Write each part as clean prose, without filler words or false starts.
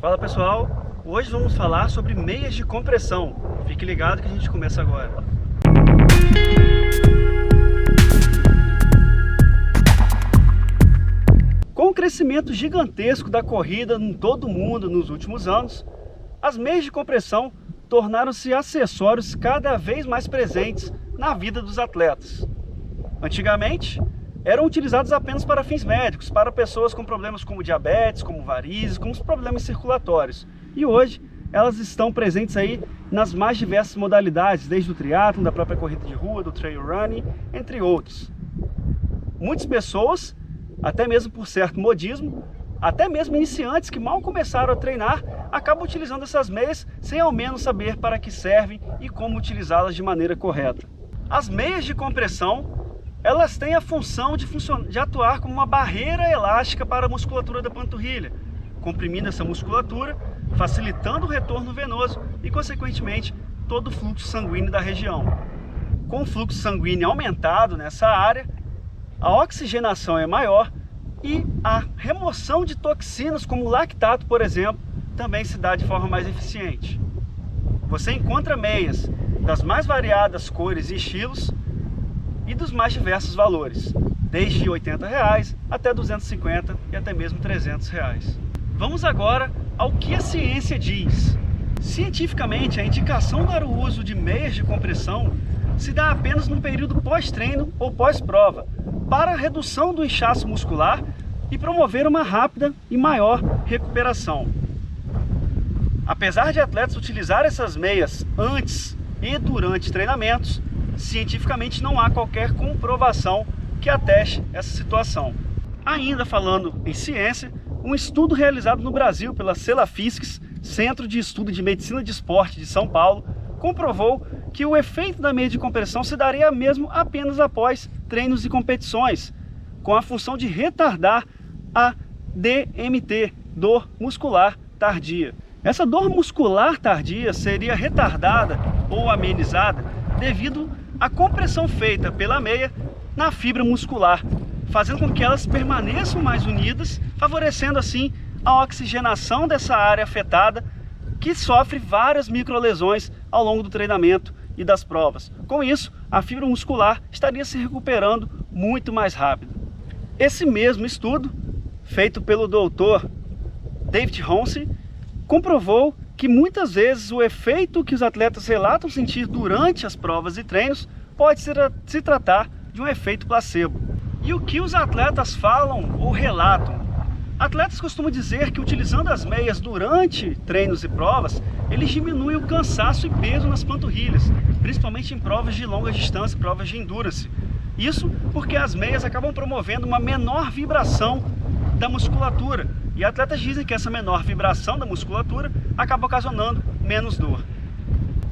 Fala pessoal, hoje vamos falar sobre meias de compressão. Fique ligado que a gente começa agora. Com o crescimento gigantesco da corrida em todo o mundo nos últimos anos, as meias de compressão tornaram-se acessórios cada vez mais presentes na vida dos atletas. Antigamente, eram utilizados apenas para fins médicos, para pessoas com problemas como diabetes, como varizes, como os problemas circulatórios. E hoje, elas estão presentes aí nas mais diversas modalidades, desde o triatlon, da própria corrida de rua, do trail running, entre outros. Muitas pessoas, até mesmo por certo modismo, até mesmo iniciantes que mal começaram a treinar, acabam utilizando essas meias sem ao menos saber para que servem e como utilizá-las de maneira correta. As meias de compressão, elas têm a função de atuar como uma barreira elástica para a musculatura da panturrilha, comprimindo essa musculatura, facilitando o retorno venoso e, consequentemente, todo o fluxo sanguíneo da região. Com o fluxo sanguíneo aumentado nessa área, a oxigenação é maior e a remoção de toxinas, como lactato, por exemplo, também se dá de forma mais eficiente. Você encontra meias das mais variadas cores e estilos e dos mais diversos valores, desde R$ 80 até R$ 250 e até mesmo R$ 300. Vamos agora ao que a ciência diz. Cientificamente, a indicação para o uso de meias de compressão se dá apenas no período pós-treino ou pós-prova, para a redução do inchaço muscular e promover uma rápida e maior recuperação. Apesar de atletas utilizar essas meias antes e durante treinamentos, cientificamente não há qualquer comprovação que ateste essa situação. Ainda falando em ciência, um estudo realizado no Brasil pela Celafisques, Centro de Estudo de Medicina de Esporte de São Paulo, comprovou que o efeito da meia de compressão se daria mesmo apenas após treinos e competições, com a função de retardar a DMT, dor muscular tardia. Essa dor muscular tardia seria retardada ou amenizada devido à compressão feita pela meia na fibra muscular, fazendo com que elas permaneçam mais unidas, favorecendo assim a oxigenação dessa área afetada, que sofre várias microlesões ao longo do treinamento e das provas. Com isso, a fibra muscular estaria se recuperando muito mais rápido. Esse mesmo estudo, feito pelo Dr. David Honsey, comprovou que muitas vezes o efeito que os atletas relatam sentir durante as provas e treinos pode se tratar de um efeito placebo. E o que os atletas falam ou relatam? Atletas costumam dizer que utilizando as meias durante treinos e provas, eles diminuem o cansaço e peso nas panturrilhas, principalmente em provas de longa distância, provas de endurance. Isso porque as meias acabam promovendo uma menor vibração da musculatura, e atletas dizem que essa menor vibração da musculatura acaba ocasionando menos dor.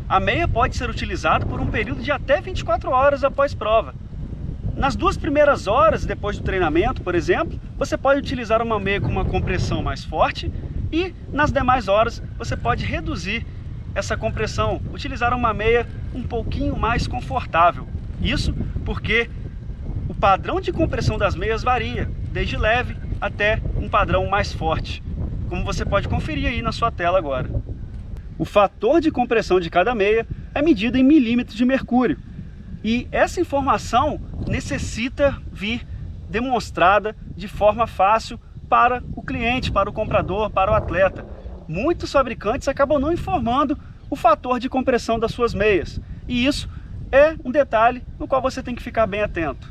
A meia pode ser utilizada por um período de até 24 horas após prova. Nas 2 primeiras horas depois do treinamento, por exemplo, você pode utilizar uma meia com uma compressão mais forte e nas demais horas você pode reduzir essa compressão, utilizar uma meia um pouquinho mais confortável. Isso porque o padrão de compressão das meias varia, desde leve até um padrão mais forte, como você pode conferir aí na sua tela agora. O fator de compressão de cada meia é medido em milímetros de mercúrio, e essa informação necessita vir demonstrada de forma fácil para o cliente, para o comprador, para o atleta. Muitos fabricantes acabam não informando o fator de compressão das suas meias, e isso é um detalhe no qual você tem que ficar bem atento.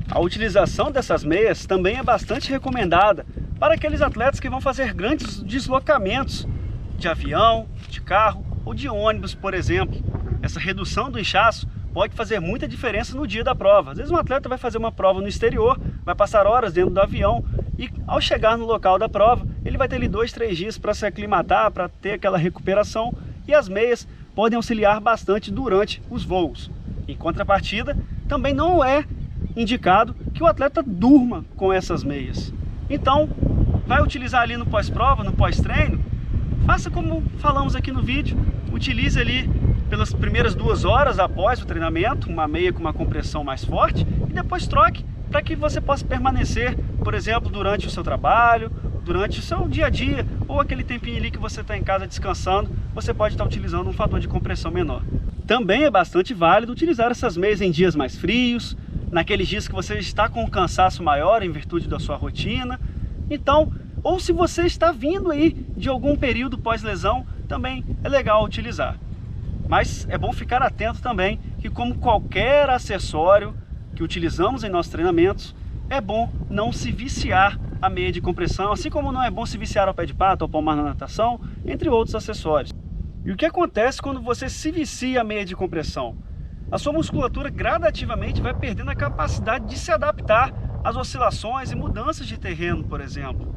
A utilização dessas meias também é bastante recomendada para aqueles atletas que vão fazer grandes deslocamentos de avião, de carro ou de ônibus, por exemplo. Essa redução do inchaço pode fazer muita diferença no dia da prova. Às vezes um atleta vai fazer uma prova no exterior, vai passar horas dentro do avião e ao chegar no local da prova, ele vai ter ali 2, 3 dias para se aclimatar, para ter aquela recuperação, e as meias podem auxiliar bastante durante os voos. Em contrapartida, também não é indicado que o atleta durma com essas meias. Então, vai utilizar ali no pós-prova, no pós-treino, faça como falamos aqui no vídeo, utilize ali pelas primeiras 2 horas após o treinamento, uma meia com uma compressão mais forte, e depois troque para que você possa permanecer, por exemplo, durante o seu trabalho, durante o seu dia a dia, ou aquele tempinho ali que você está em casa descansando, você pode estar utilizando um fator de compressão menor. Também é bastante válido utilizar essas meias em dias mais frios, naqueles dias que você está com um cansaço maior em virtude da sua rotina. Então, ou se você está vindo aí de algum período pós-lesão, também é legal utilizar. Mas é bom ficar atento também que, como qualquer acessório que utilizamos em nossos treinamentos, é bom não se viciar a meia de compressão, assim como não é bom se viciar ao pé de pato, ao palmar na natação, entre outros acessórios. E o que acontece quando você se vicia a meia de compressão? A sua musculatura gradativamente vai perdendo a capacidade de se adaptar às oscilações e mudanças de terreno, por exemplo.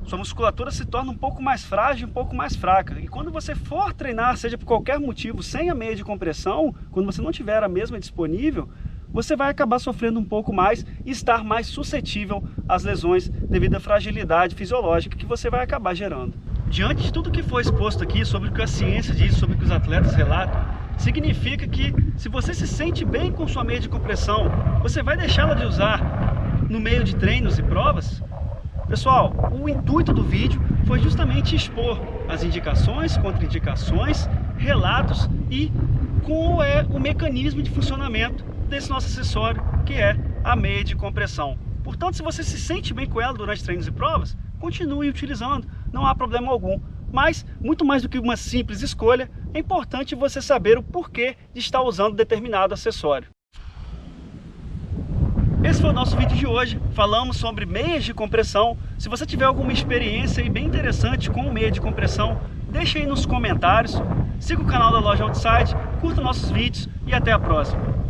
Sua musculatura se torna um pouco mais frágil, um pouco mais fraca. E quando você for treinar, seja por qualquer motivo, sem a meia de compressão, quando você não tiver a mesma disponível, você vai acabar sofrendo um pouco mais e estar mais suscetível às lesões devido à fragilidade fisiológica que você vai acabar gerando. Diante de tudo que foi exposto aqui sobre o que a ciência diz, sobre o que os atletas relatam, significa que se você se sente bem com sua meia de compressão, você vai deixá-la de usar no meio de treinos e provas? Pessoal, o intuito do vídeo foi justamente expor as indicações, contraindicações, relatos e qual é o mecanismo de funcionamento desse nosso acessório, que é a meia de compressão. Portanto, se você se sente bem com ela durante treinos e provas, continue utilizando, não há problema algum. Mas, muito mais do que uma simples escolha, é importante você saber o porquê de estar usando determinado acessório. Esse foi o nosso vídeo de hoje. Falamos sobre meias de compressão. Se você tiver alguma experiência bem interessante com meia de compressão, deixa aí nos comentários. Siga o canal da Loja Outside, curta nossos vídeos e até a próxima.